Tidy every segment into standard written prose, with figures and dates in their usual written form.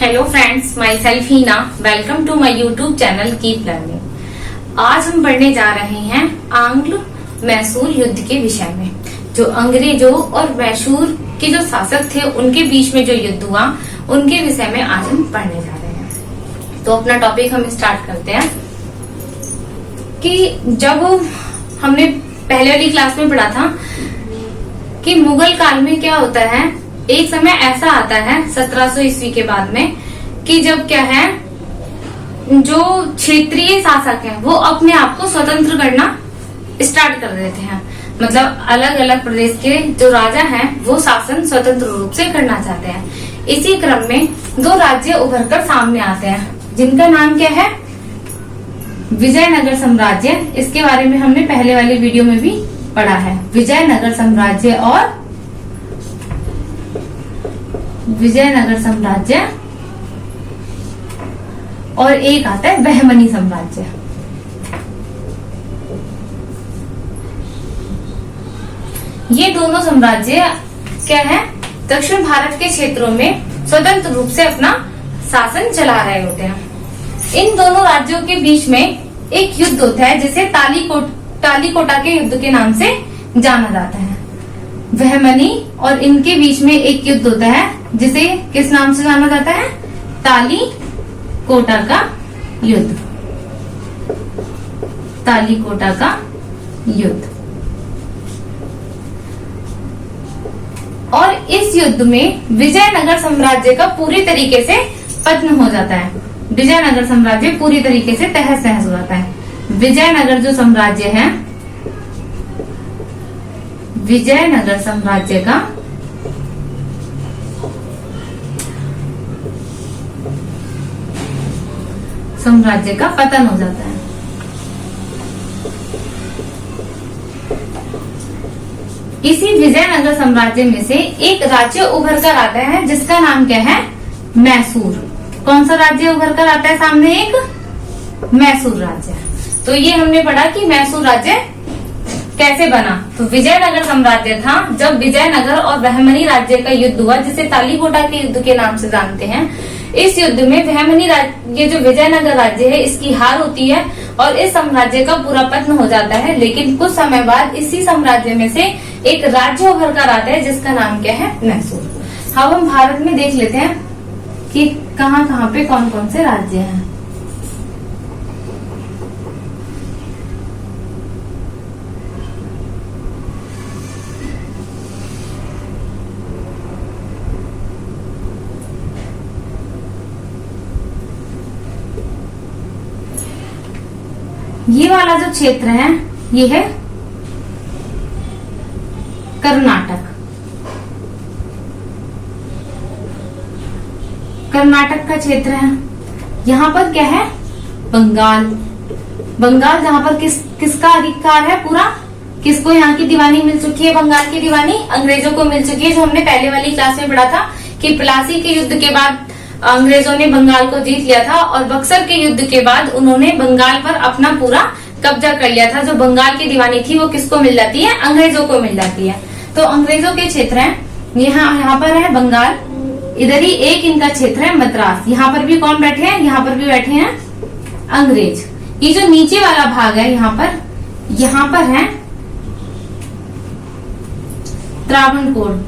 Hello friends, myself Heena. Welcome to my YouTube channel keep learning. आज हम पढ़ने जा रहे हैं आंग्ल मैसूर युद्ध के विषय में। जो अंग्रेजों और मैसूर के जो शासक थे उनके बीच में जो युद्ध हुआ उनके विषय में आज हम पढ़ने जा रहे हैं। तो अपना टॉपिक हम स्टार्ट करते हैं कि जब हमने पहले वाली क्लास में पढ़ा था कि मुगल काल में क्या होता है, एक समय ऐसा आता है 1700 ईस्वी के बाद में कि जब क्या है, जो क्षेत्रीय शासक हैं वो अपने आप को स्वतंत्र करना स्टार्ट कर देते हैं। मतलब अलग अलग प्रदेश के जो राजा हैं वो शासन स्वतंत्र रूप से करना चाहते हैं। इसी क्रम में दो राज्य उभर कर सामने आते हैं जिनका नाम क्या है, विजयनगर साम्राज्य। इसके बारे में हमने पहले वाली वीडियो में भी पढ़ा है। विजयनगर साम्राज्य और एक आता है बहमनी साम्राज्य। ये दोनों साम्राज्य क्या है, दक्षिण भारत के क्षेत्रों में स्वतंत्र रूप से अपना शासन चला रहे होते हैं। इन दोनों राज्यों के बीच में एक युद्ध होता है जिसे तालीकोटा के युद्ध के नाम से जाना जाता है। बहमनी और इनके बीच में एक युद्ध होता है जिसे किस नाम से जाना जाता है, तालीकोटा का युद्ध। तालीकोटा का युद्ध। और इस युद्ध में विजयनगर साम्राज्य का पूरी तरीके से पतन हो जाता है। विजयनगर साम्राज्य पूरी तरीके से तहस नहस हो जाता है। विजयनगर जो साम्राज्य है, विजयनगर साम्राज्य का पतन हो जाता है। इसी विजयनगर साम्राज्य में से एक राज्य उभर कर आता है जिसका नाम क्या है, मैसूर। कौन सा राज्य उभर कर आता है सामने, एक मैसूर राज्य। तो ये हमने पढ़ा कि मैसूर राज्य कैसे बना। तो विजयनगर साम्राज्य था जब विजयनगर और बहमनी राज्य का युद्ध हुआ जिसे तालीकोटा के युद्ध के नाम से जानते हैं। इस युद्ध में बहमनी राज्य, ये जो विजयनगर राज्य है, इसकी हार होती है और इस साम्राज्य का पूरा पतन हो जाता है। लेकिन कुछ समय बाद इसी साम्राज्य में से एक राज्य उभर कर आता है जिसका नाम क्या है, मैसूर। अब हम भारत में देख लेते हैं कि कहाँ कहाँ पे कौन कौन से राज्य हैं। ये वाला जो क्षेत्र है ये है कर्नाटक। कर्नाटक का क्षेत्र है। यहाँ पर क्या है, बंगाल। बंगाल जहाँ पर किसका अधिकार है पूरा, किसको यहाँ की दीवानी मिल चुकी है, बंगाल की दीवानी अंग्रेजों को मिल चुकी है। जो हमने पहले वाली क्लास में पढ़ा था कि प्लासी के युद्ध के बाद अंग्रेजों ने बंगाल को जीत लिया था और बक्सर के युद्ध के बाद उन्होंने बंगाल पर अपना पूरा कब्जा कर लिया था। जो बंगाल की दीवानी थी वो किसको मिल जाती है, अंग्रेजों को मिल जाती है। तो अंग्रेजों के क्षेत्र है, यहाँ पर है बंगाल, इधर ही एक इनका क्षेत्र है मद्रास। यहाँ पर भी कौन बैठे हैं, यहाँ पर भी बैठे हैं अंग्रेज। ये जो नीचे वाला भाग है यहाँ पर है त्रावणकोर।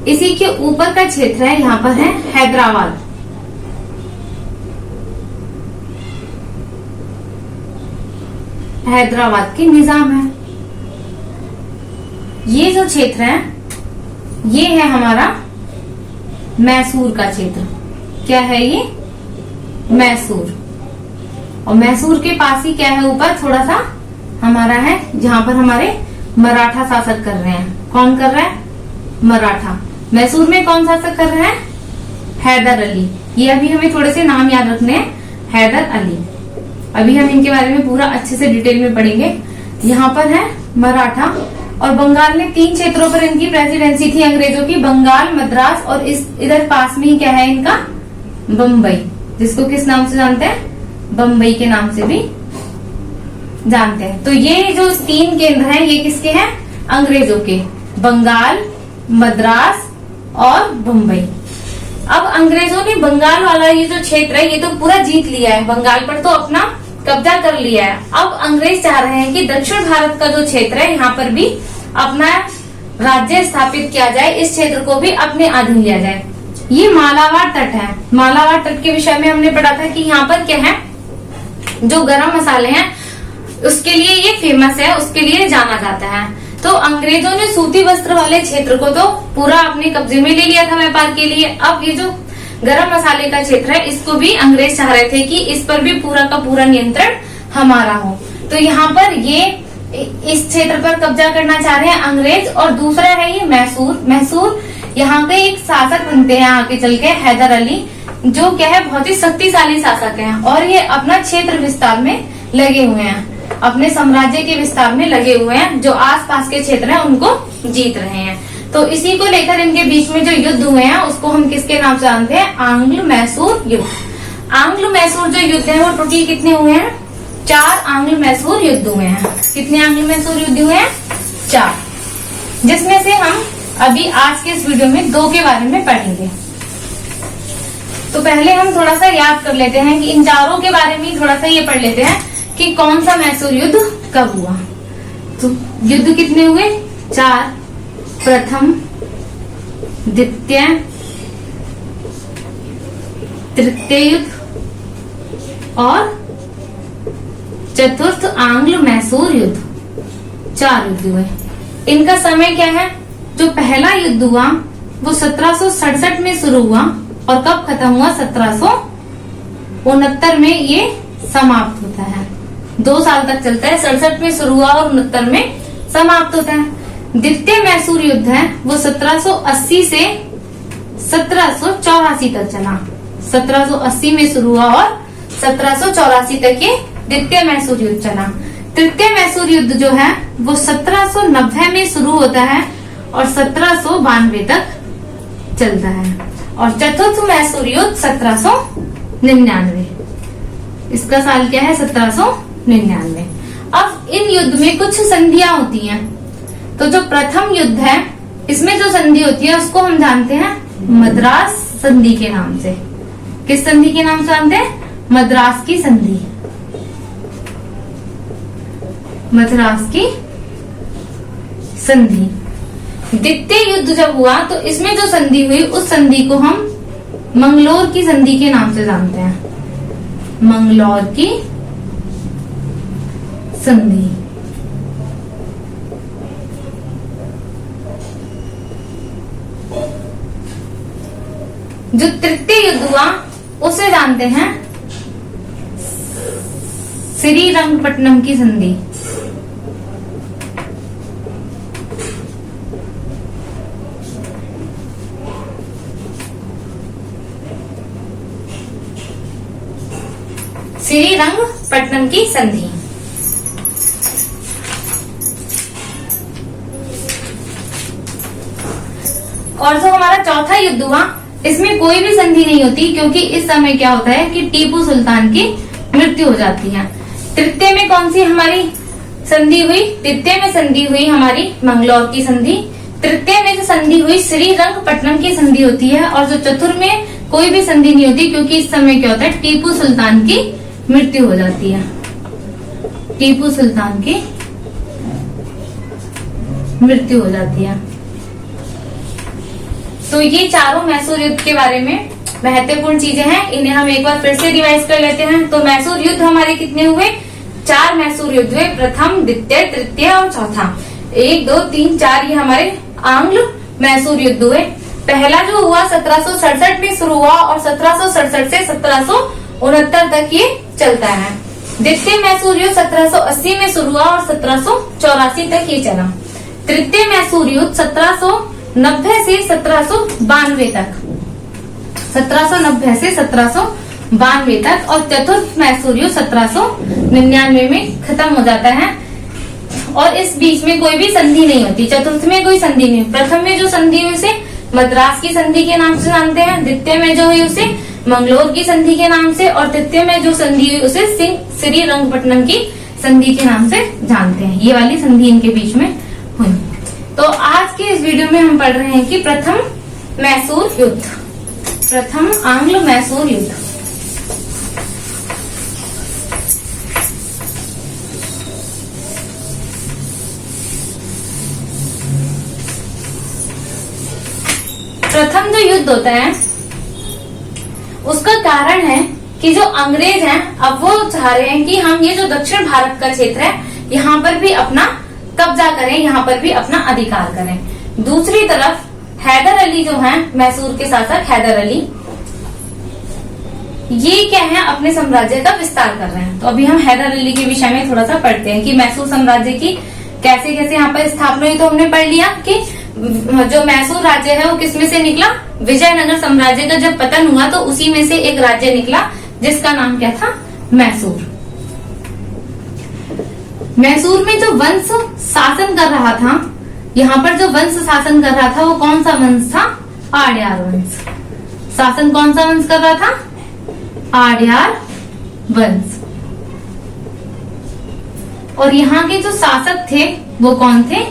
इसी के ऊपर का क्षेत्र है, यहाँ पर है हैदराबाद। हैदराबाद के निजाम है। ये जो क्षेत्र है ये है हमारा मैसूर का क्षेत्र। क्या है ये, मैसूर। और मैसूर के पास ही क्या है, ऊपर थोड़ा सा हमारा है जहां पर हमारे मराठा शासक कर रहे हैं। कौन कर रहा है, मराठा। मैसूर में कौन शासक कर रहे हैं, हैदर अली। ये अभी हमें थोड़े से नाम याद रखने हैं, हैदर अली। अभी हम इनके बारे में पूरा अच्छे से डिटेल में पढ़ेंगे। यहाँ पर है मराठा। और बंगाल में 3 क्षेत्रों पर इनकी प्रेसिडेंसी थी अंग्रेजों की, बंगाल, मद्रास और इधर पास में ही क्या है इनका, बम्बई, जिसको किस नाम से जानते हैं, बम्बई के नाम से भी जानते हैं। तो ये जो 3 केंद्र हैं ये किसके हैं? अंग्रेजों के, बंगाल, मद्रास और मुंबई। अब अंग्रेजों ने बंगाल वाला ये जो क्षेत्र है ये तो पूरा जीत लिया है, बंगाल पर तो अपना कब्जा कर लिया है। अब अंग्रेज चाह रहे हैं कि दक्षिण भारत का जो क्षेत्र है यहाँ पर भी अपना राज्य स्थापित किया जाए, इस क्षेत्र को भी अपने अधीन लिया जाए। ये मालाबार तट है। मालाबार तट के विषय में हमने पढ़ा था कि यहाँ पर क्या है, जो गरम मसाले हैं उसके लिए ये फेमस है, उसके लिए जाना जाता है। तो अंग्रेजों ने सूती वस्त्र वाले क्षेत्र को तो पूरा अपने कब्जे में ले लिया था व्यापार के लिए। अब ये जो गरम मसाले का क्षेत्र है इसको भी अंग्रेज चाह रहे थे कि इस पर भी पूरा का पूरा नियंत्रण हमारा हो। तो यहाँ पर ये इस क्षेत्र पर कब्जा करना चाह रहे हैं अंग्रेज। और दूसरा है ये मैसूर। मैसूर यहाँ के एक शासक बनते हैं आगे चल के, हैदर अली, जो क्या है बहुत ही शक्तिशाली शासक हैं और ये अपना क्षेत्र विस्तार में लगे हुए हैं, अपने साम्राज्य के विस्तार में लगे हुए हैं। जो आसपास के क्षेत्र हैं उनको जीत रहे हैं। तो इसी को लेकर इनके बीच में जो युद्ध हुए हैं उसको हम किसके नाम से जानते हैं? आंग्ल मैसूर युद्ध। आंग्ल मैसूर जो युद्ध है वो टोटल कितने हुए हैं? 4 आंग्ल मैसूर युद्ध हुए हैं। कितने आंग्ल मैसूर युद्ध हुए हैं? 4, जिसमें से हम अभी आज के इस वीडियो में 2 के बारे में पढ़ेंगे। तो पहले हम थोड़ा सा याद कर लेते हैं कि इन चारों के बारे में थोड़ा सा ये पढ़ लेते हैं कि कौन सा मैसूर युद्ध कब हुआ। तो युद्ध कितने हुए? 4, प्रथम, द्वितीय, तृतीय युद्ध और चतुर्थ आंग्ल मैसूर युद्ध। 4 युद्ध हुए। इनका समय क्या है? जो पहला युद्ध हुआ वो 1767 में शुरू हुआ और कब खत्म हुआ? 1769 में ये समाप्त होता है। 2 साल तक चलता है। 67 में शुरू हुआ और 69 में समाप्त होता है। द्वितीय मैसूर युद्ध है वो 1780 से 1784 तक चला। 1780 में शुरू हुआ और 1784 तक ये द्वितीय मैसूर युद्ध चला। तृतीय मैसूर युद्ध जो है वो 1790 में शुरू होता है और 1792 तक चलता है। और चतुर्थ मैसूर युद्ध 1799, इसका साल क्या है? 1799। अब इन युद्ध में कुछ संधियां होती हैं। तो जो प्रथम युद्ध है इसमें जो संधि होती है उसको हम जानते हैं मद्रास संधि के नाम से। किस संधि के नाम से जानते हैं? मद्रास की संधि। मद्रास की संधि। द्वितीय युद्ध जब हुआ तो इसमें जो संधि हुई उस संधि को हम मंगलोर की संधि के नाम से जानते हैं। मंगलोर की संधि। जो तृतीय युद्ध हुआ उसे जानते हैं श्रीरंगपट्टनम की संधि। श्रीरंगपट्टनम की संधि। और जो हमारा चौथा युद्ध हुआ इसमें कोई भी संधि नहीं होती, क्योंकि इस समय क्या होता है कि टीपू सुल्तान की मृत्यु हो जाती है। तृतीय में कौन सी हमारी संधि हुई? तृतीय में संधि हुई हमारी मंगलौर की संधि। तृतीय में जो संधि हुई श्रीरंगपट्टनम की संधि होती है। और जो चतुर्थ में कोई भी संधि नहीं होती, क्योंकि इस समय क्या होता है टीपू सुल्तान की मृत्यु हो जाती है। टीपू सुल्तान की मृत्यु हो जाती है। तो ये चारों मैसूर युद्ध के बारे में महत्वपूर्ण चीजें हैं, इन्हें हम एक बार फिर से रिवाइज कर लेते हैं। तो मैसूर युद्ध हमारे कितने हुए? 4 मैसूर युद्ध हुए, प्रथम, द्वितीय, तृतीय और चौथा। 1, 2, 3, 4 ये हमारे आंग्ल मैसूर युद्ध हुए। पहला जो हुआ 1767 में शुरू हुआ और 1767 से 1769 तक ये चलता है। द्वितीय मैसूर युद्ध 1780 में शुरू हुआ और 1784 तक ये चला। तृतीय मैसूर युद्ध 1790 से 1792 तक, 1790 से 1792 तक। और चतुर्थ मैसूर युद्ध 1799 में खत्म हो जाता है। और इस बीच में कोई भी संधि नहीं होती। चतुर्थ में कोई संधि नहीं। प्रथम में जो संधि हुई उसे मद्रास की संधि के नाम से जानते हैं। द्वितीय में जो हुई उसे मंगलोर की संधि के नाम से। और तृतीय में जो संधि हुई उसे श्रीरंगपट्टनम की संधि के नाम से जानते हैं। ये वाली संधि इनके बीच में हुई। तो आज के इस वीडियो में हम पढ़ रहे हैं कि प्रथम मैसूर युद्ध, प्रथम आंग्ल मैसूर युद्ध। प्रथम जो युद्ध होता है उसका कारण है कि जो अंग्रेज हैं अब वो चाह रहे हैं कि हम ये जो दक्षिण भारत का क्षेत्र है यहाँ पर भी अपना कब्जा करें, यहाँ पर भी अपना अधिकार करें। दूसरी तरफ हैदर अली जो हैं, मैसूर के शासक हैदर अली, ये क्या है, अपने साम्राज्य का विस्तार कर रहे हैं। तो अभी हम हैदर अली के विषय में थोड़ा सा पढ़ते हैं कि मैसूर साम्राज्य की कैसे कैसे यहाँ पर स्थापना हुई। तो हमने पढ़ लिया कि जो मैसूर राज्य है वो किसमें से निकला, विजयनगर साम्राज्य का जब पतन हुआ तो उसी में से एक राज्य निकला जिसका नाम क्या था, मैसूर। मैसूर में जो वंश शासन कर रहा था, यहाँ पर जो वंश शासन कर रहा था वो कौन सा वंश था, आड्यार वंश। शासन कौन सा वंश कर रहा था, आड्यार वंश। और यहाँ के जो शासक थे वो कौन थे,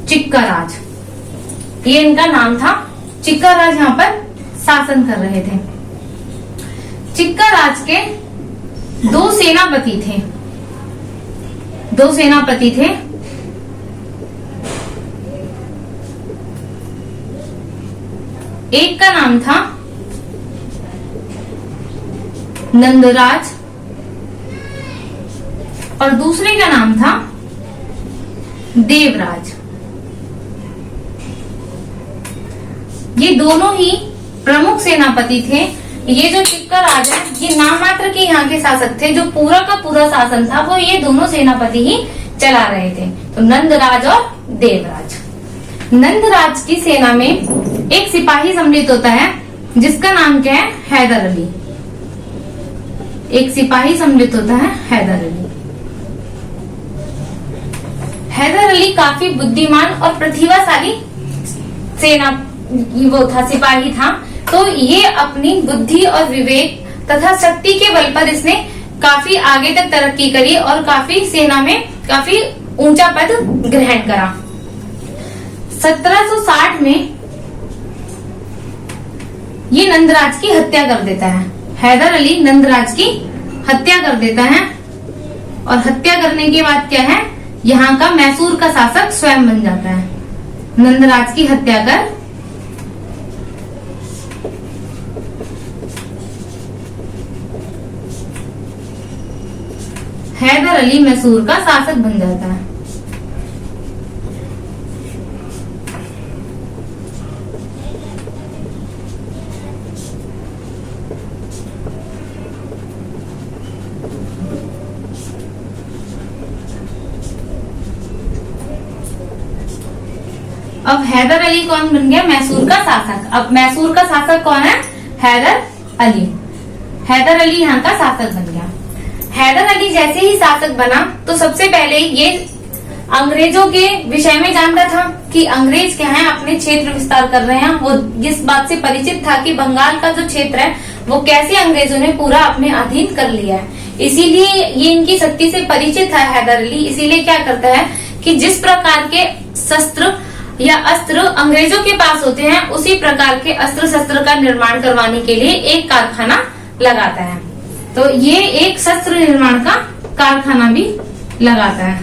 चिक्का राज, ये इनका नाम था। चिक्का राज यहाँ पर शासन कर रहे थे। चिक्का राज के दो सेनापति थे, दो सेनापति थे। एक का नाम था नंदराज और दूसरे का नाम था देवराज। ये दोनों ही प्रमुख सेनापति थे। ये जो चिक्का राज है ये नाम मात्र के यहाँ के शासक थे, जो पूरा का पूरा शासन था वो ये दोनों सेनापति ही चला रहे थे। तो नंदराज और देवराज। नंदराज की सेना में एक सिपाही सम्मिलित होता है जिसका नाम क्या है, हैदर अली। एक सिपाही सम्मिलित होता है हैदर अली। हैदर अली काफी बुद्धिमान और प्रतिभाशाली सेना वो था, सिपाही था। तो ये अपनी बुद्धि और विवेक तथा शक्ति के बल पर इसने काफी आगे तक तरक्की करी और काफी सेना में काफी ऊंचा पद ग्रहण करा। 1760 में ये नंदराज की हत्या कर देता है। हैदर अली नंदराज की हत्या कर देता है और हत्या करने के बाद क्या है, यहाँ का मैसूर का शासक स्वयं बन जाता है। नंदराज की हत्या कर हैदर अली मैसूर का शासक बन जाता है। अब हैदर अली कौन बन गया, मैसूर का शासक। अब मैसूर का शासक कौन है, हैदर अली। हैदर अली यहाँ का शासक बन गया। हैदर अली जैसे ही शासक बना तो सबसे पहले ये अंग्रेजों के विषय में जानता था कि अंग्रेज क्या है, अपने क्षेत्र विस्तार कर रहे हैं। वो इस बात से परिचित था कि बंगाल का जो क्षेत्र है वो कैसे अंग्रेजों ने पूरा अपने अधीन कर लिया है। इसीलिए ये इनकी शक्ति से परिचित था हैदर अली। इसीलिए क्या करता है कि जिस प्रकार के शस्त्र या अस्त्र अंग्रेजों के पास होते हैं उसी प्रकार के अस्त्र शस्त्र का निर्माण करवाने के लिए एक कारखाना लगाता है। तो ये एक शस्त्र निर्माण का कारखाना भी लगाता है।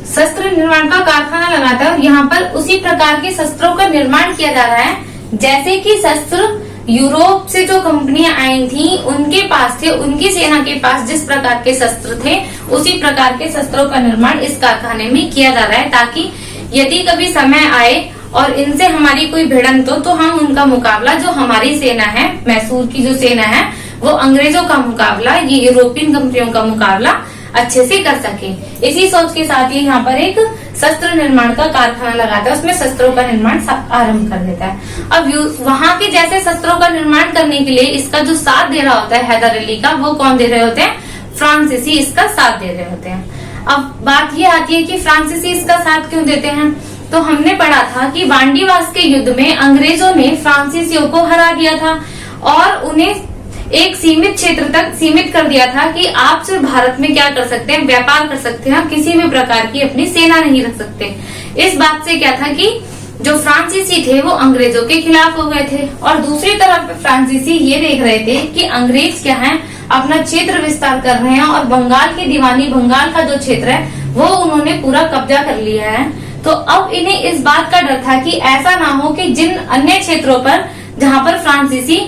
शस्त्र निर्माण का कारखाना लगाता है और यहाँ पर उसी प्रकार के शस्त्रों का निर्माण किया जा रहा है जैसे कि शस्त्र यूरोप से जो कंपनियां आई थी उनके पास थे। उनकी सेना के पास जिस प्रकार के शस्त्र थे उसी प्रकार के शस्त्रों का निर्माण इस कारखाने में किया जा रहा है, ताकि यदि कभी समय आए और इनसे हमारी कोई भिड़ंत हो तो हम उनका मुकाबला, जो हमारी सेना है, मैसूर की जो सेना है, वो अंग्रेजों का मुकाबला, ये यूरोपियन कंपनियों का मुकाबला अच्छे से कर सके। इसी सोच के साथ ये यहाँ पर एक शस्त्र निर्माण का कारखाना लगाता है, उसमें शस्त्रों का निर्माण आरंभ कर देता है। अब वहां के जैसे शस्त्रों का निर्माण करने के लिए इसका जो साथ दे रहा होता है हैदर अली का, वो कौन दे रहे होते हैं, फ्रांसीसी इसका साथ दे रहे होते हैं। अब बात ये आती है कि फ्रांसीसी इसका साथ क्यों देते हैं। तो हमने पढ़ा था कि बांडीवास के युद्ध में अंग्रेजों ने फ्रांसीसियों को हरा दिया था और उन्हें एक सीमित क्षेत्र तक सीमित कर दिया था कि आप सिर्फ भारत में क्या कर सकते हैं, व्यापार कर सकते हैं, किसी भी प्रकार की अपनी सेना नहीं रख सकते। इस बात से क्या था कि जो फ्रांसीसी थे वो अंग्रेजों के खिलाफ हो गए थे और दूसरी तरफ फ्रांसीसी ये देख रहे थे कि अंग्रेज क्या है, अपना क्षेत्र विस्तार कर रहे हैं और बंगाल की दीवानी, बंगाल का जो क्षेत्र है वो उन्होंने पूरा कब्जा कर लिया है। तो अब इन्हें इस बात का डर था कि ऐसा ना हो कि जिन अन्य क्षेत्रों पर जहाँ पर फ्रांसीसी,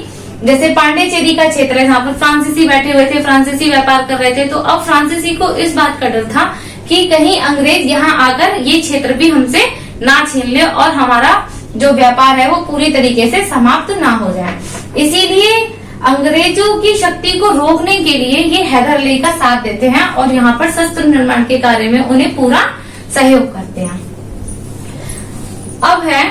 जैसे पांडेचेरी का क्षेत्र है जहाँ पर फ्रांसीसी बैठे हुए थे, फ्रांसीसी व्यापार कर रहे थे, तो अब फ्रांसीसी को इस बात का डर था कि कहीं अंग्रेज यहाँ आकर ये क्षेत्र भी हमसे ना छीन ले और हमारा जो व्यापार है वो पूरी तरीके से समाप्त ना हो जाए। इसीलिए अंग्रेजों की शक्ति को रोकने के लिए ये हैदर अली का साथ देते हैं और यहाँ पर शस्त्र निर्माण के कार्य में उन्हें पूरा सहयोग करते हैं। अब है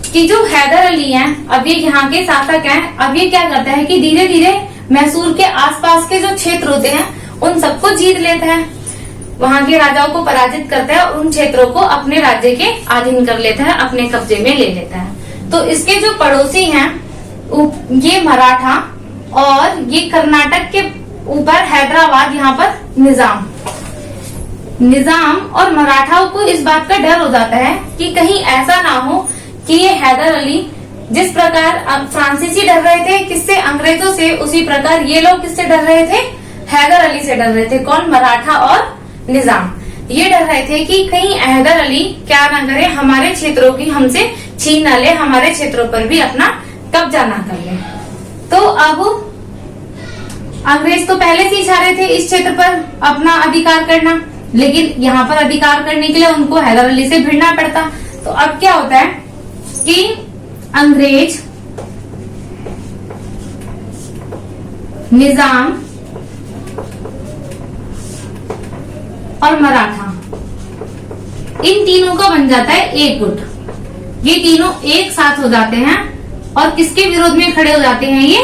कि जो हैदर अली हैं, अब ये यहाँ के शासक हैं, अब ये क्या करता है कि धीरे धीरे मैसूर के आसपास के जो क्षेत्र होते हैं उन सबको जीत लेता है, वहां के राजाओं को पराजित करता है और उन क्षेत्रों को अपने राज्य के अधीन कर लेता है, अपने कब्जे में ले लेता है। तो इसके जो पड़ोसी हैं ये मराठा और ये कर्नाटक के ऊपर हैदराबाद, यहाँ पर निजाम और मराठाओं को इस बात का डर हो जाता है कि कहीं ऐसा ना हो कि ये हैदर अली, जिस प्रकार फ्रांसीसी डर रहे थे किससे, अंग्रेजों से, उसी प्रकार ये लोग किससे डर रहे थे, हैदर अली से डर रहे थे। कौन? मराठा और निजाम। ये डर रहे थे कि कहीं हैदर अली क्या ना करे, हमारे क्षेत्रों की हमसे छीन न ले, हमारे क्षेत्रों पर भी अपना कब्जा ना कर ले। तो अब अंग्रेज तो पहले से ही चाह रहे थे इस क्षेत्र पर अपना अधिकार करना, लेकिन यहाँ पर अधिकार करने के लिए उनको हैदर अली से भिड़ना पड़ता। तो अब क्या होता है कि अंग्रेज, निजाम और मराठा, इन तीनों का बन जाता है एक गुट। ये तीनों एक साथ हो जाते हैं और किसके विरोध में खड़े हो जाते हैं? ये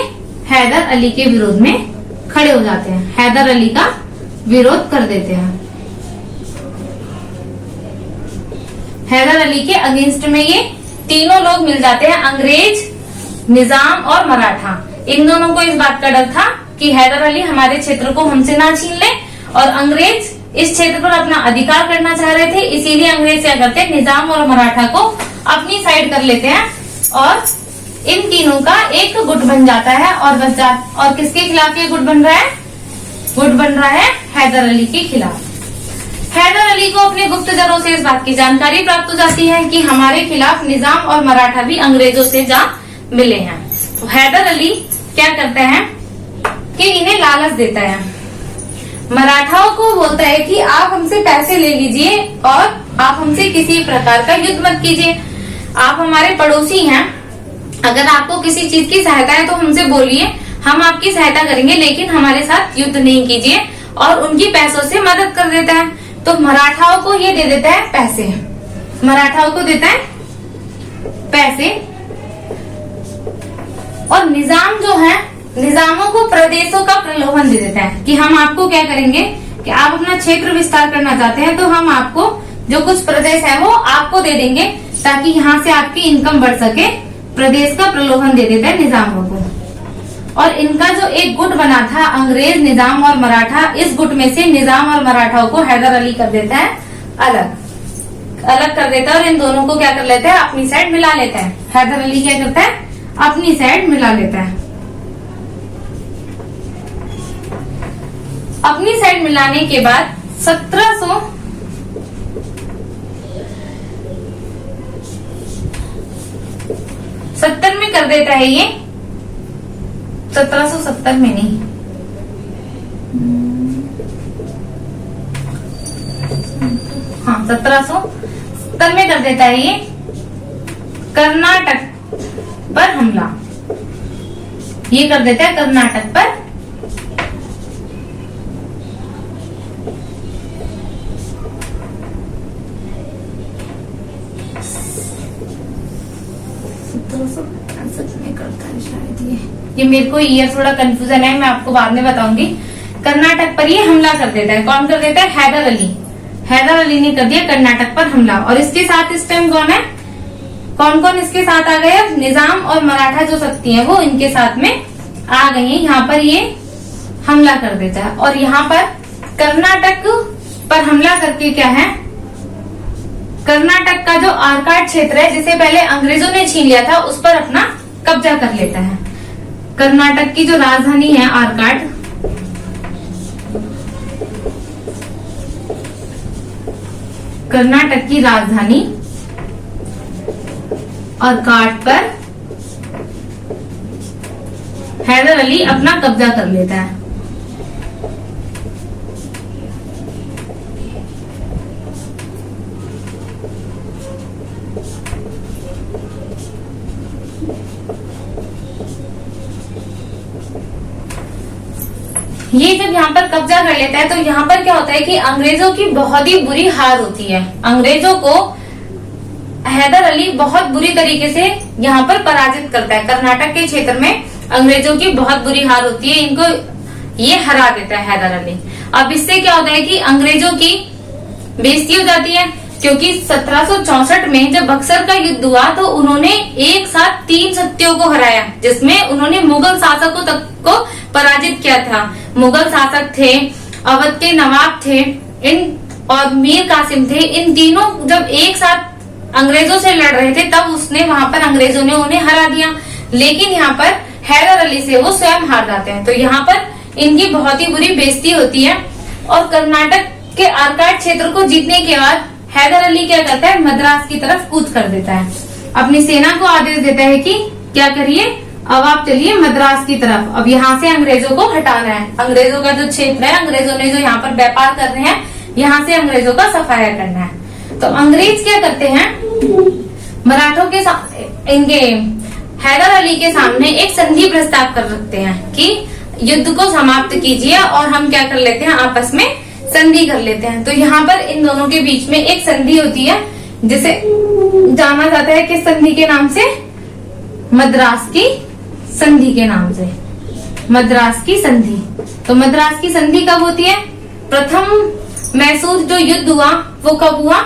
हैदर अली के विरोध में खड़े हो जाते हैं, हैदर अली का विरोध कर देते हैं। हैदर अली के अगेंस्ट में ये तीनों लोग मिल जाते हैं, अंग्रेज, निजाम और मराठा। इन दोनों को इस बात का डर था कि हैदर अली हमारे क्षेत्र को हमसे ना छीन ले और अंग्रेज इस क्षेत्र पर अपना अधिकार करना चाह रहे थे। इसीलिए अंग्रेज क्या करते हैं, निजाम और मराठा को अपनी साइड कर लेते हैं और इन तीनों का एक गुट बन जाता है और किसके खिलाफ ये गुट बन रहा है? गुट बन रहा है हैदर अली के खिलाफ। हैदर अली को अपने गुप्तचरों से इस बात की जानकारी प्राप्त हो जाती है कि हमारे खिलाफ निजाम और मराठा भी अंग्रेजों से जा मिले हैं। तो हैदर अली क्या करते हैं कि इन्हें लालच देता है, मराठाओं को बोलता है कि आप हमसे पैसे ले लीजिए और आप हमसे किसी प्रकार का युद्ध मत कीजिए, आप हमारे पड़ोसी हैं, अगर आपको किसी चीज की सहायता है तो हमसे बोलिए, हम आपकी सहायता करेंगे, लेकिन हमारे साथ युद्ध नहीं कीजिए। और उनकी पैसों से मदद कर देता है। तो मराठाओं को ये दे देता है पैसे, मराठाओं को देता है पैसे और निजाम जो है, निजामों को प्रदेशों का प्रलोभन दे देता है कि हम आपको क्या करेंगे कि आप अपना क्षेत्र विस्तार करना चाहते हैं तो हम आपको जो कुछ प्रदेश है वो आपको दे देंगे ताकि यहाँ से आपकी इनकम बढ़ सके। प्रदेश का प्रलोभन दे देता है निजामों को। और इनका जो एक गुट बना था अंग्रेज, निजाम और मराठा, इस गुट में से निजाम और मराठाओं को हैदर अली कर देता है अलग कर देता है और इन दोनों को क्या कर लेता है, अपनी साइड मिला लेता है। हैदर अली क्या करता है, अपनी साइड मिला लेता है। अपनी साइड मिलाने के बाद 1770 में कर देता है ये, 1770 में नहीं, हाँ 1770 में कर देता है ये कर्नाटक पर हमला। ये कर देता है कर्नाटक पर में करता है शायद। ये मेरे को ईयर थोड़ा कंफ्यूजन है, मैं आपको बाद में बताऊंगी। कर्नाटक पर ये हमला कर देता है। कौन कर देता है? हैदर अली। हैदर अली ने कर दिया कर्नाटक पर हमला। और इसके साथ इस टाइम कौन है, कौन कौन इसके साथ आ गए? निजाम और मराठा जो शक्ति है वो इनके साथ में आ गई है। यहाँ पर ये हमला कर देता है और यहाँ पर कर्नाटक पर हमला करके क्या है, कर्नाटक का जो आरकाट क्षेत्र है जिसे पहले अंग्रेजों ने छीन लिया था उस पर अपना कब्जा कर लेता है। कर्नाटक की जो राजधानी है आरकाट, कर्नाटक की राजधानी आरकाट पर हैदर अली अपना कब्जा कर लेता है। ये जब यहाँ पर कब्जा कर लेता है तो यहाँ पर क्या होता है कि अंग्रेजों की बहुत ही बुरी हार होती है। अंग्रेजों को हैदर अली बहुत बुरी तरीके से यहाँ पर पराजित करता है। कर्नाटक के क्षेत्र में अंग्रेजों की बहुत बुरी हार होती है, इनको ये हरा देता है हैदर अली। अब इससे क्या होता है कि अंग्रेजों की बेइज्जती हो जाती है, क्योंकि 1764 में जब बक्सर का युद्ध हुआ तो उन्होंने एक साथ 3 शक्तियों को हराया, जिसमें उन्होंने मुगल शासकों तक को पराजित किया था। मुगल शासक थे, अवध के नवाब थे, इन और मीर कासिम थे। इन तीनों जब एक साथ अंग्रेजों से लड़ रहे थे तब उसने वहां पर अंग्रेजों ने उन्हें हरा दिया। लेकिन यहाँ पर हैदर अली से वो स्वयं हार जाते हैं, तो यहाँ पर इनकी बहुत ही बुरी बेइज्जती होती है। और कर्नाटक के आरकाट क्षेत्र को जीतने के बाद हैदर अली क्या करता है, मद्रास की तरफ कूच कर देता है। अपनी सेना को आदेश देता है कि क्या करिए, अब आप चलिए मद्रास की तरफ। अब यहाँ से अंग्रेजों को हटाना है। अंग्रेजों का जो क्षेत्र है, अंग्रेजों ने जो यहाँ पर व्यापार कर रहे हैं, यहाँ से अंग्रेजों का सफाया करना है। तो अंग्रेज क्या करते हैं, मराठों के इनके हैदर अली के सामने एक संधि प्रस्ताव कर रखते हैं कि युद्ध को समाप्त कीजिए और हम क्या कर लेते हैं, आपस में संधि कर लेते हैं। तो यहाँ पर इन दोनों के बीच में एक संधि होती है जिसे जाना जाता है किस संधि के नाम से, मद्रास की संधि के नाम से, मद्रास की संधि। तो मद्रास की संधि कब होती है? प्रथम मैसूर जो युद्ध हुआ वो कब हुआ?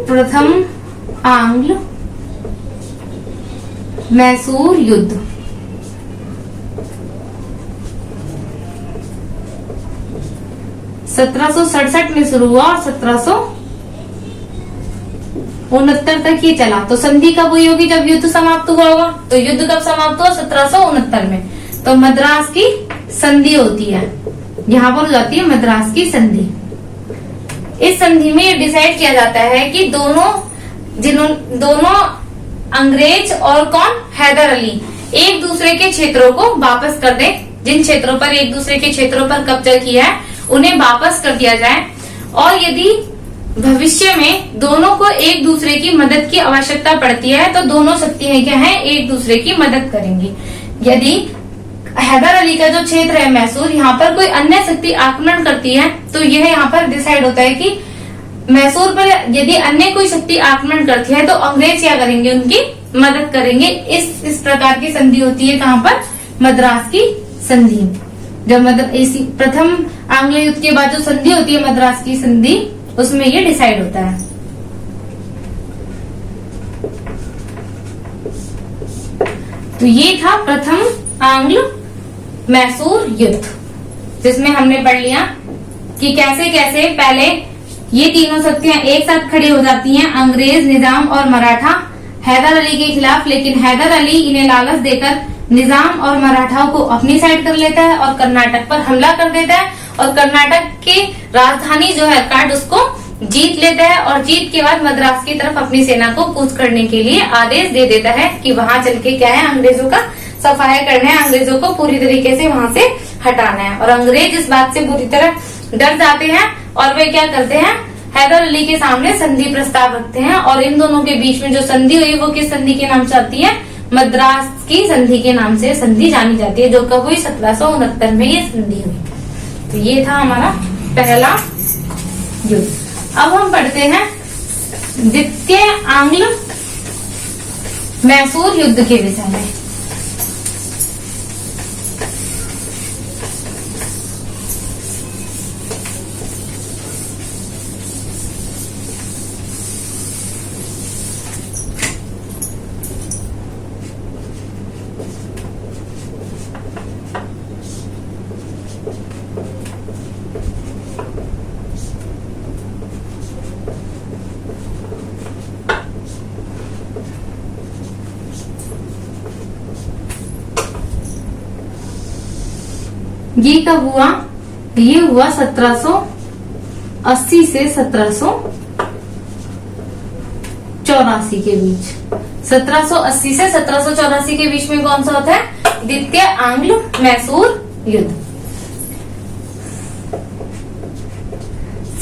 प्रथम आंग्ल मैसूर युद्ध 1767 में शुरू हुआ और 1769 तक ये चला। तो संधि कब हुई होगी? जब युद्ध समाप्त हुआ होगा। तो युद्ध कब समाप्त हुआ? 1769 में। तो मद्रास की संधि होती है, यहाँ पर हो जाती है मद्रास की संधि। इस संधि में ये डिसाइड किया जाता है कि दोनों अंग्रेज और कौन, हैदर अली, एक दूसरे के क्षेत्रों को वापस कर दे। जिन क्षेत्रों पर एक दूसरे के क्षेत्रों पर कब्जा किया है उन्हें वापस कर दिया जाए। और यदि भविष्य में दोनों को एक दूसरे की मदद की आवश्यकता पड़ती है तो दोनों शक्तियां क्या है, एक दूसरे की मदद करेंगी। यदि हैदर अली का जो क्षेत्र है मैसूर, यहाँ पर कोई अन्य शक्ति आक्रमण करती है तो यह यहाँ पर डिसाइड होता है कि मैसूर पर यदि अन्य कोई शक्ति आक्रमण करती है तो अंग्रेज क्या करेंगे, उनकी मदद करेंगे। इस प्रकार की संधि होती है कहाँ पर, मद्रास की संधि। जब इसी प्रथम आंग्ल युद्ध के बाद जो संधि होती है मद्रास की संधि, उसमें ये डिसाइड होता है। तो ये था प्रथम आंग्ल मैसूर युद्ध, जिसमें हमने पढ़ लिया कि कैसे कैसे पहले ये तीनों शक्तियां एक साथ खड़ी हो जाती हैं, अंग्रेज, निजाम और मराठा, हैदर अली के खिलाफ। लेकिन हैदर अली इन्हें लालच देकर निजाम और मराठाओं को अपनी साइड कर लेता है और कर्नाटक पर हमला कर देता है और कर्नाटक की राजधानी जो है काट उसको जीत लेता है। और जीत के बाद मद्रास की तरफ अपनी सेना को कूच करने के लिए आदेश दे देता है कि वहां चल के क्या है, अंग्रेजों का सफाया करना है, अंग्रेजों को पूरी तरीके से वहां से हटाना है। और अंग्रेज इस बात से पूरी तरह डर जाते हैं और वे क्या करते हैं, हैदर अली के सामने संधि प्रस्ताव रखते हैं। और इन दोनों के बीच में जो संधि हुई वो किस संधि के नाम से आती है, मद्रास की संधि के नाम से संधि जानी जाती है, जो कब हुई, 1769 में ये संधि हुई। तो ये था हमारा पहला युद्ध। अब हम पढ़ते हैं द्वितीय आंग्ल मैसूर युद्ध के विषय में। ये कब हुआ? ये हुआ 1780 से 1784 के बीच। 1780 से 1784 के बीच में कौन सा होता है? द्वितीय आंग्ल मैसूर युद्ध।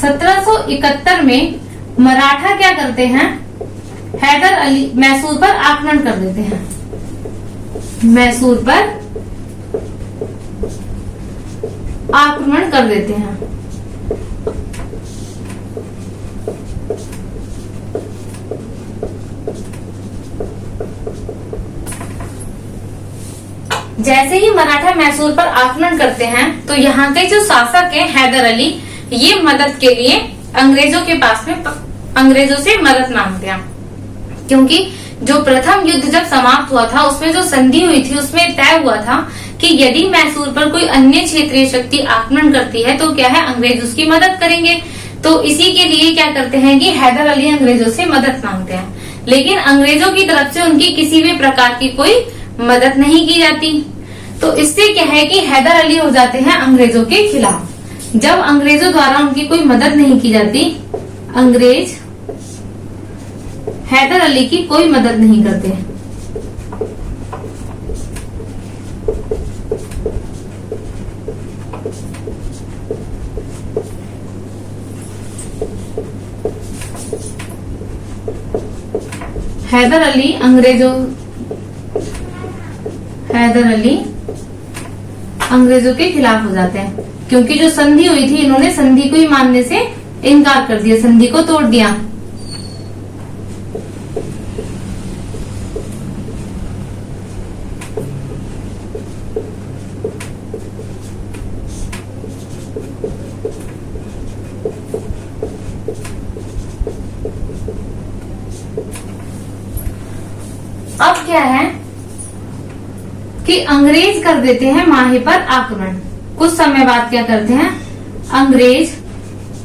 1771 में मराठा क्या करते हैं? हैदर अली मैसूर पर आक्रमण कर देते हैं। मैसूर पर आक्रमण कर देते हैं। जैसे ही मराठा मैसूर पर आक्रमण करते हैं तो यहाँ के जो शासक हैं हैदर अली, ये मदद के लिए अंग्रेजों के पास में अंग्रेजों से मदद मांगते हैं, क्योंकि जो प्रथम युद्ध जब समाप्त हुआ था उसमें जो संधि हुई थी उसमें तय हुआ था कि यदि मैसूर पर कोई अन्य क्षेत्रीय शक्ति आक्रमण करती है तो क्या है, अंग्रेज उसकी मदद करेंगे। तो इसी के लिए क्या करते हैं कि हैदर अली अंग्रेजों से मदद मांगते हैं, लेकिन अंग्रेजों की तरफ से उनकी किसी भी प्रकार की कोई मदद नहीं की जाती। तो इससे क्या है कि हैदर अली हो जाते हैं अंग्रेजों के खिलाफ। जब अंग्रेजों द्वारा उनकी कोई मदद नहीं की जाती, अंग्रेज हैदर अली की कोई मदद नहीं करते। हैदर अली अंग्रेजों के खिलाफ हो जाते हैं, क्योंकि जो संधि हुई थी इन्होंने संधि को ही मानने से इनकार कर दिया, संधि को तोड़ दिया। अब क्या है कि अंग्रेज कर देते हैं माहे पर आक्रमण। कुछ समय बाद क्या करते हैं, अंग्रेज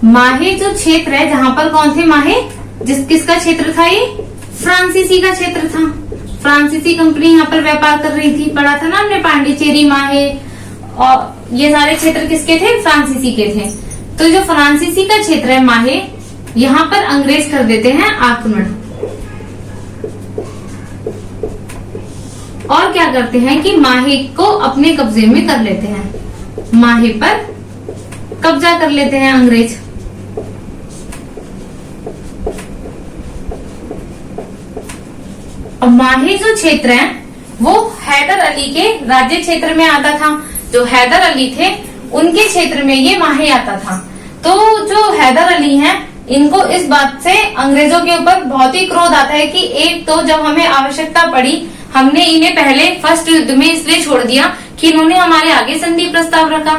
माहे जो क्षेत्र है जहां पर कौन थे माहे, किसका क्षेत्र था, ये फ्रांसीसी का क्षेत्र था। फ्रांसीसी कंपनी यहाँ पर व्यापार कर रही थी, पढ़ा था ना हमने, पांडिचेरी, माहे और ये सारे क्षेत्र किसके थे, फ्रांसीसी के थे। तो जो फ्रांसीसी का क्षेत्र है माहे, यहाँ पर अंग्रेज कर देते हैं आक्रमण और क्या करते हैं कि माहे को अपने कब्जे में कर लेते हैं। माहे पर कब्जा कर लेते हैं अंग्रेज। अब माहे जो क्षेत्र है वो हैदर अली के राज्य क्षेत्र में आता था। जो हैदर अली थे उनके क्षेत्र में ये माहे आता था। तो जो हैदर अली हैं, इनको इस बात से अंग्रेजों के ऊपर बहुत ही क्रोध आता है कि एक तो जब हमें आवश्यकता पड़ी हमने इन्हें पहले फर्स्ट युद्ध में इसलिए छोड़ दिया कि इन्होंने हमारे आगे संधि प्रस्ताव रखा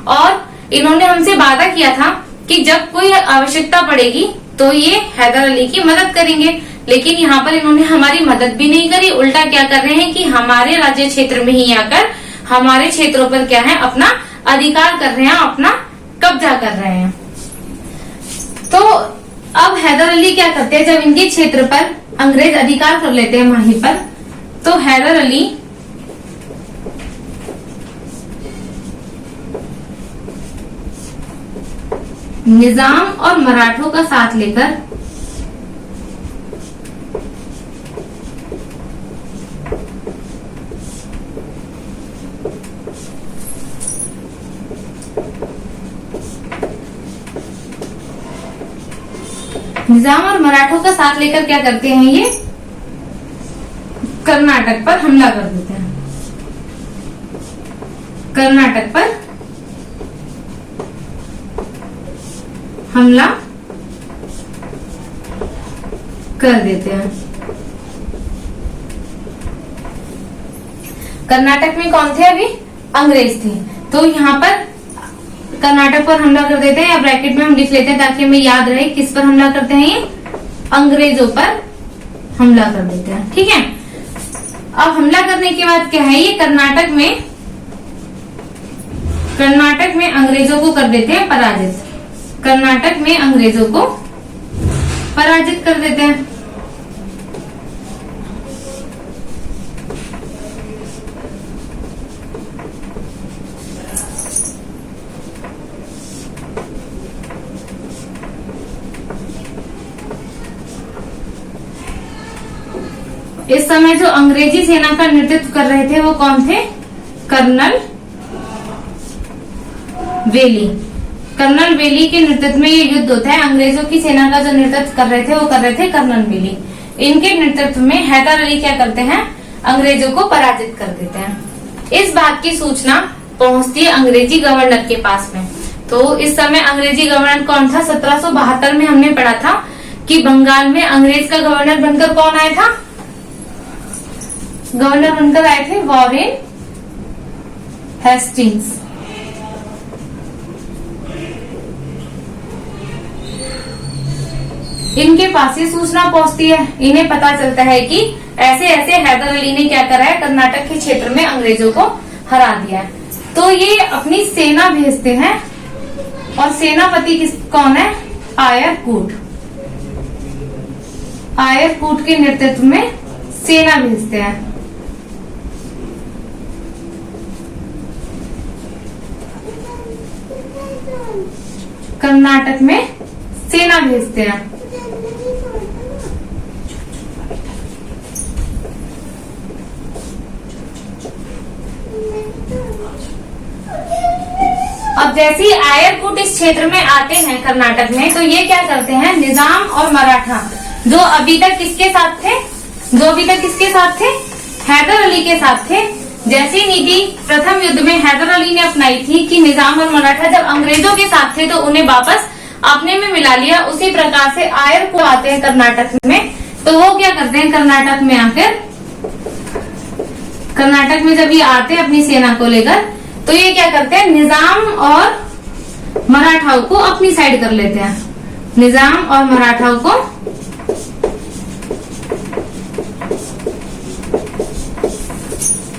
और इन्होंने हमसे वादा किया था कि जब कोई आवश्यकता पड़ेगी तो ये हैदर अली की मदद करेंगे, लेकिन यहाँ पर इन्होंने हमारी मदद भी नहीं करी। उल्टा क्या कर रहे हैं कि हमारे राज्य क्षेत्र में ही आकर हमारे क्षेत्रों पर क्या है, अपना अधिकार कर रहे हैं, अपना कब्जा कर रहे हैं। तो अब हैदर अली क्या करते हैं, जब इनके क्षेत्र पर अंग्रेज अधिकार कर लेते हैं माही पर, तो हैदर अली निजाम और मराठों का साथ लेकर क्या करते हैं, ये कर्नाटक पर हमला कर देते हैं। कर्नाटक पर हमला कर देते हैं। कर्नाटक में कौन थे, अभी अंग्रेज थे। तो यहाँ पर कर्नाटक पर हमला कर देते हैं, या ब्रैकेट में हम लिख लेते हैं ताकि हमें याद रहे किस पर हमला करते हैं, ये अंग्रेजों पर हमला कर देते हैं। ठीक है, अब हमला करने के बाद क्या है, ये कर्नाटक में अंग्रेजों को कर देते हैं पराजित। कर्नाटक में अंग्रेजों को पराजित कर देते हैं। इस समय जो अंग्रेजी सेना का नेतृत्व कर रहे थे वो कौन थे? कर्नल वेली। कर्नल वेली के नेतृत्व में ये युद्ध होता है। अंग्रेजों की सेना का जो नेतृत्व कर रहे थे वो कर रहे थे कर्नल वेली। इनके नेतृत्व में हैदर अली क्या करते हैं? अंग्रेजों को पराजित कर देते हैं। इस बात की सूचना पहुंचती है अंग्रेजी गवर्नर के पास में। तो इस समय अंग्रेजी गवर्नर कौन था? 1772 में हमने पढ़ा था कि बंगाल में अंग्रेज का गवर्नर बनकर कौन आया था? गवर्नर बनकर आए थे वॉरेन हेस्टिंग्स। इनके पास ये सूचना पहुंचती है। इन्हें पता चलता है कि ऐसे ऐसे हैदर अली ने क्या करा है? कर्नाटक के क्षेत्र में अंग्रेजों को हरा दिया है। तो ये अपनी सेना भेजते हैं और सेनापति कौन है? आयरकूट। आयरकूट के नेतृत्व में सेना भेजते हैं। कर्नाटक में सेना भेजते हैं। अब जैसे ही आयरकूट इस क्षेत्र में आते हैं कर्नाटक में, तो ये क्या करते हैं? निजाम और मराठा जो अभी तक किसके साथ थे? हैदर अली के साथ थे। जैसी नीति प्रथम युद्ध में हैदर अली ने अपनाई थी कि निजाम और मराठा जब अंग्रेजों के साथ थे तो उन्हें वापस अपने में मिला लिया, उसी प्रकार से आयरकूट आते हैं कर्नाटक में। तो वो क्या करते हैं? कर्नाटक में आकर, कर्नाटक में जब ये आते हैं अपनी सेना को लेकर, तो ये क्या करते हैं? निजाम और मराठाओं को अपनी साइड कर लेते हैं। निजाम और मराठाओं को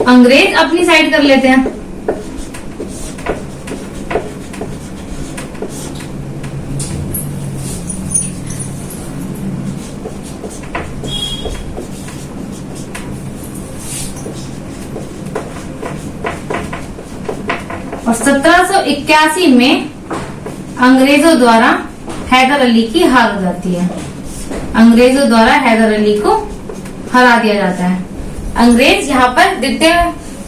अंग्रेज अपनी साइड कर लेते हैं। और 1781 में अंग्रेजों द्वारा हैदर अली की हार हो जाती है। अंग्रेजों द्वारा हैदर अली को हरा दिया जाता है। अंग्रेज यहाँ पर द्वितीय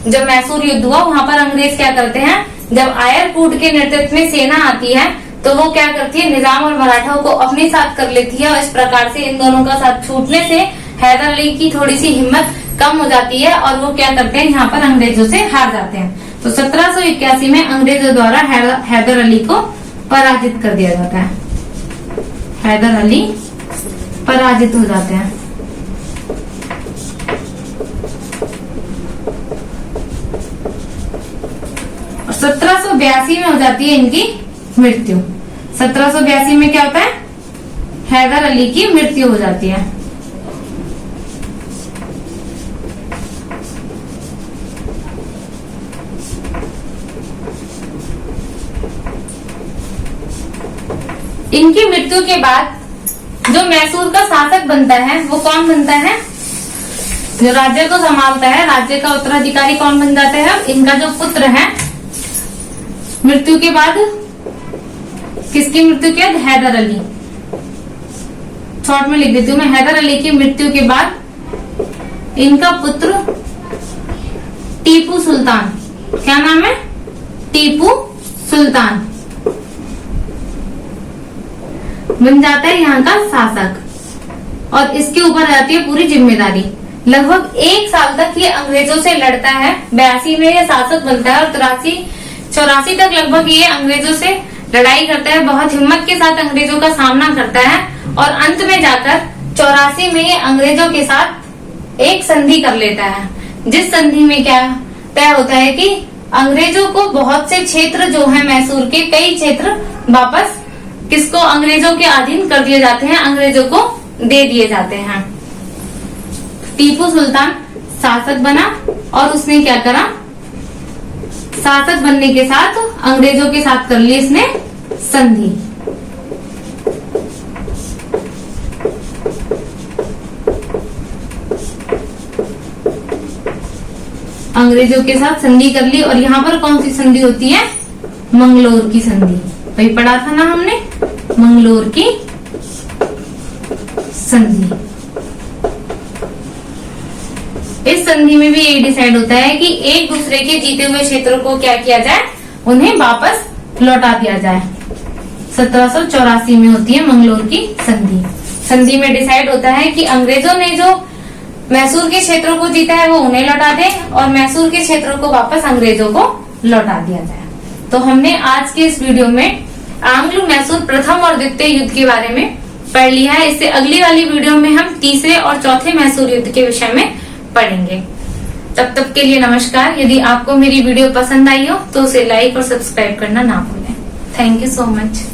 जब मैसूर युद्ध हुआ, वहां पर अंग्रेज क्या करते हैं? जब आयरकूट के नेतृत्व में सेना आती है तो वो क्या करती है? निजाम और मराठाओं को अपने साथ कर लेती है। और इस प्रकार से इन दोनों का साथ छूटने से हैदर अली की थोड़ी सी हिम्मत कम हो जाती है और वो क्या करते हैं? यहाँ पर अंग्रेजों से हार जाते हैं। तो 1781 में अंग्रेजों द्वारा हैदर अली को पराजित कर दिया जाता है। हैदर अली पराजित हो जाते हैं। और 1782 में हो जाती है इनकी मृत्यु। 1782 में क्या होता है? हैदर अली की मृत्यु हो जाती है। इनकी मृत्यु के बाद जो मैसूर का शासक बनता है वो कौन बनता है? जो राज्य को संभालता है, राज्य का उत्तराधिकारी कौन बन जाता है? अब इनका जो पुत्र है, मृत्यु के बाद किसकी मृत्यु के बाद? हैदर अली। शॉर्ट में लिख देती हूँ मैं। हैदर अली की मृत्यु के बाद इनका पुत्र टीपू सुल्तान, क्या नाम है? टीपू सुल्तान बन जाता है यहाँ का शासक और इसके ऊपर आती है पूरी जिम्मेदारी। लगभग 1 साल तक ये अंग्रेजों से लड़ता है। 82 में ये शासक बनता है और 84 तक लगभग ये अंग्रेजों से लड़ाई करता है। बहुत हिम्मत के साथ अंग्रेजों का सामना करता है और अंत में जाकर 84 में ये अंग्रेजों के साथ एक संधि कर लेता है। जिस संधि में क्या तय होता है कि अंग्रेजों को बहुत से क्षेत्र जो है मैसूर के, कई क्षेत्र वापस किसको? अंग्रेजों के अधीन कर दिए जाते हैं, अंग्रेजों को दे दिए जाते हैं। टीपू सुल्तान शासक बना और उसने क्या करा? शासक बनने के साथ अंग्रेजों के साथ कर ली इसने संधि। अंग्रेजों के साथ संधि कर ली और यहाँ पर कौन सी संधि होती है? मंगलोर की संधि। वही पढ़ा था ना हमने, मंगलोर की संधि। इस संधि में भी यही डिसाइड होता है कि एक दूसरे के जीते हुए क्षेत्रों को क्या किया जाए, उन्हें वापस लौटा दिया जाए। 1784 में होती है मंगलोर की संधि। संधि में डिसाइड होता है कि अंग्रेजों ने जो मैसूर के क्षेत्रों को जीता है वो उन्हें लौटा दे और मैसूर के क्षेत्रों को वापस अंग्रेजों को लौटा दिया जाए। तो हमने आज के इस वीडियो में आंग्ल मैसूर प्रथम और द्वितीय युद्ध के बारे में पढ़ लिया है। इससे अगली वाली वीडियो में हम तीसरे और चौथे मैसूर युद्ध के विषय में पढ़ेंगे। तब तक के लिए नमस्कार। यदि आपको मेरी वीडियो पसंद आई हो तो उसे लाइक और सब्सक्राइब करना ना भूलें। Thank you so much.